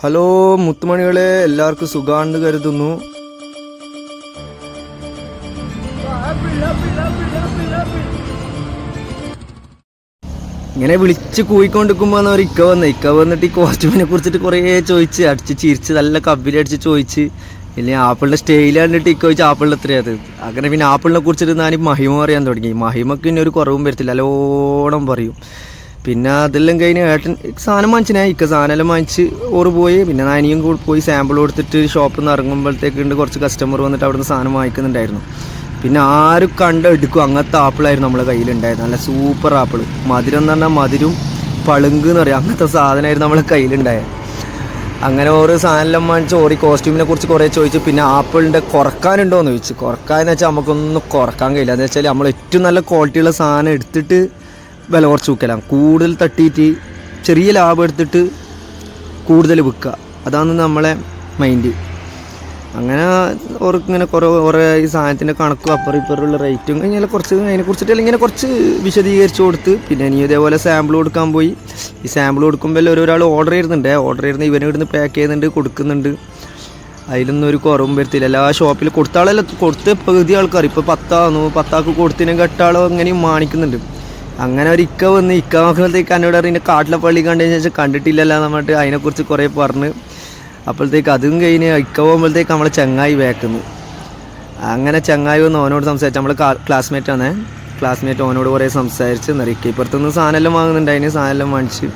Hello മുത്തുമണികളെ, എല്ലാവർക്കും സുഖാണെന്ന് കരുതുന്നു. ഇങ്ങനെ വിളിച്ച് കൂയിക്കൊണ്ടിരിക്കുമ്പോൾ ഒരു ഇക്ക വന്നിട്ട് ഈ കോസ്റ്റ്യൂമിനെ കുറിച്ചിട്ട് കുറേ ചോദിച്ച് അടിച്ച് ചിരിച്ച് നല്ല കബിലടിച്ച് ചോദിച്ച്. ഇല്ലെങ്കിൽ ആപ്പിളിൻ്റെ സ്റ്റൈൽ കണ്ടിട്ട് ഇക്ക ചോദിച്ചാൽ ആപ്പിളിൽ എത്രയത്. അങ്ങനെ പിന്നെ ആപ്പിളിനെ കുറിച്ചിട്ട് ഞാൻ മഹിമ പറയാൻ തുടങ്ങി. മഹിമക്ക് പിന്നെ ഒരു കുറവും വരത്തില്ല, നല്ലോണം പറയും. പിന്നെ അതെല്ലാം കഴിഞ്ഞ് ഏട്ടൻ സാധനം വാങ്ങിച്ചിനാ, ഇക്ക സാധനമെല്ലാം വാങ്ങിച്ച് ഓറ് പോയി. പിന്നെ നാനിയും കൂടി പോയി സാമ്പിൾ കൊടുത്തിട്ട് ഷോപ്പിൽ നിന്ന് ഇറങ്ങുമ്പോഴത്തേക്കുണ്ട് കുറച്ച് കസ്റ്റമർ വന്നിട്ട് അവിടെ നിന്ന് സാധനം വാങ്ങിക്കുന്നുണ്ടായിരുന്നു. പിന്നെ ആരും എടുക്കും അങ്ങനത്തെ ആപ്പിളായിരുന്നു നമ്മളെ കയ്യിലുണ്ടായിരുന്നത്. നല്ല സൂപ്പർ ആപ്പിൾ, മധുരം എന്ന് പറഞ്ഞാൽ മധുരം പളുങ്ക് എന്ന് പറയും, അങ്ങനത്തെ സാധനമായിരുന്നു നമ്മളെ കയ്യിലുണ്ടായത്. അങ്ങനെ ഓരോ സാധനമെല്ലാം വാങ്ങിച്ച് ഓരോ കോസ്റ്റ്യൂമിനെ കുറിച്ച് കുറേ ചോദിച്ചു. പിന്നെ ആപ്പിളിൻ്റെ കുറക്കാനുണ്ടോ എന്ന് ചോദിച്ചു. കുറക്കാന്ന് വെച്ചാൽ നമുക്കൊന്നും കുറക്കാൻ കഴിയില്ല. എന്ന് വെച്ചാൽ നമ്മൾ ഏറ്റവും നല്ല ക്വാളിറ്റിയുള്ള സാധനം എടുത്തിട്ട് വില കുറച്ച് വിൽക്കലാണ്. കൂടുതൽ തട്ടിയിട്ട് ചെറിയ ലാഭം എടുത്തിട്ട് കൂടുതൽ വിൽക്കുക, അതാണ് നമ്മളെ മൈൻഡ്. അങ്ങനെ ഓർക്കിങ്ങനെ കുറേ ഈ സാധനത്തിൻ്റെ കണക്കും അപ്പുറം ഇപ്പുറമുള്ള റേറ്റും ഇങ്ങനെ കുറച്ച് അതിനെക്കുറിച്ചിട്ട് ഇങ്ങനെ കുറച്ച് വിശദീകരിച്ച് കൊടുത്ത്. പിന്നെ ഇനി ഇതേപോലെ സാമ്പിൾ കൊടുക്കാൻ പോയി. ഈ സാമ്പിൾ കൊടുക്കുമ്പോൾ ഒരാൾ ഓർഡർ ചെയ്യുന്ന ഇവനെ ഇവിടുന്ന് പാക്ക് ചെയ്യുന്നുണ്ട്, കൊടുക്കുന്നുണ്ട്. അതിലൊന്നും ഒരു കുറവും വരത്തില്ല. എല്ലാ ഷോപ്പിൽ കൊടുത്ത പകുതി ആൾക്കാർ ഇപ്പോൾ 10 കൊടുത്തിനെങ്കിൽ 8 ആളോ അങ്ങനെയും മാണിക്കുന്നുണ്ട്. അങ്ങനെ ഒരു ഇക്ക നോക്കുമ്പോഴത്തേക്ക് എന്നോട് അറിയുന്ന കാട്ടിലെ പള്ളി കണ്ടതിന് ശേഷം കണ്ടിട്ടില്ലല്ലോ എന്നിട്ട് അതിനെക്കുറിച്ച് കുറേ പറഞ്ഞ്. അപ്പോഴത്തേക്ക് അതും കഴിഞ്ഞ് ഇക്ക പോകുമ്പോഴത്തേക്ക് നമ്മളെ ചങ്ങായി വേക്കുന്നു. അങ്ങനെ ചങ്ങായി വന്ന് ഓനോട് സംസാരിച്ച്, നമ്മൾ ക്ലാസ്മേറ്റ് ഓനോട് കുറേ സംസാരിച്ച്. ഇക്ക ഇപ്പുറത്തുനിന്ന് സാധനമെല്ലാം വാങ്ങുന്നുണ്ട്, അതിന് സാധനമെല്ലാം വാങ്ങിച്ച്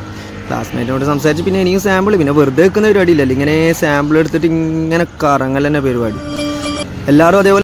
ക്ലാസ്മേറ്റിനോട് സംസാരിച്ച്. പിന്നെ എനിക്ക് സാമ്പിൾ പിന്നെ വെറുതെ വെക്കുന്ന പരിപാടിയില്ലല്ലോ, ഇങ്ങനെ സാമ്പിൾ എടുത്തിട്ട് ഇങ്ങനെ കറങ്ങൽ തന്നെ പരിപാടി. എല്ലാവരും അതേപോലെ